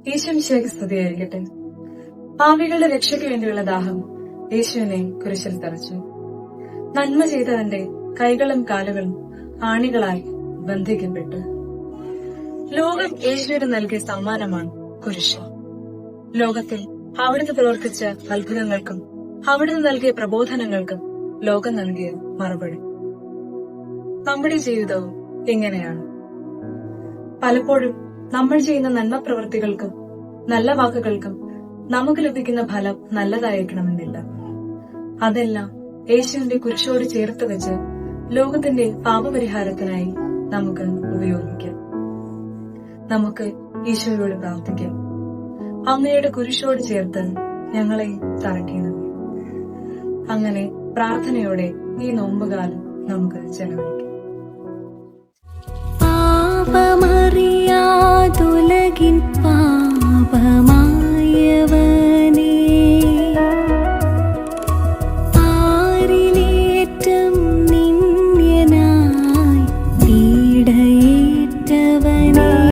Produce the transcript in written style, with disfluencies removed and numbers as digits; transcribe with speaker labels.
Speaker 1: ഈശോമിശിഹായ്ക്ക് സ്തുതിയായിരിക്കട്ടെ. പാപികളുടെ രക്ഷയ്ക്ക് വേണ്ടിയുള്ള ദാഹം യേശുവിനെ കുരിശിൽ തറച്ചു. നന്മ ചെയ്തവന്റെ കൈകളും കാലുകളും ആണികളായി ബന്ധിക്കപ്പെട്ടു. ലോകം യേശുവിന് നൽകിയ സമ്മാനമാണ് കുരിശ്. ലോകത്തിൽ അവിടുന്ന് പ്രവർത്തിച്ച അത്ഭുതങ്ങൾക്കും അവിടുന്ന് നൽകിയ പ്രബോധനങ്ങൾക്കും ലോകം നൽകിയ മറുപടി. നമ്മുടെ ജീവിതവും എങ്ങനെയാണ്? പലപ്പോഴും നമ്മൾ ചെയ്യുന്ന നന്മ പ്രവൃത്തികൾക്കും നല്ല വാക്കുകൾക്കും നമുക്ക് ലഭിക്കുന്ന ഫലം നല്ലതായിരിക്കണമെന്നില്ല. അതെല്ലാം യേശുവിന്റെ കുരിശോട് ചേർത്ത് വെച്ച് ലോകത്തിന്റെ പാപപരിഹാരത്തിനായി നമുക്ക് ഉപയോഗിക്കാം. നമുക്ക് ഈശോയോട് പ്രാർത്ഥിക്കാം, അങ്ങയുടെ കുരിശോട് ചേർത്ത് ഞങ്ങളെ തറയ്ക്കണം. അങ്ങനെ പ്രാർത്ഥനയോടെ ഈ നോമ്പുകാലം നമുക്ക് ചെലവഴിക്കാം.
Speaker 2: പാപമറിയാതുലകിൻ പാപമ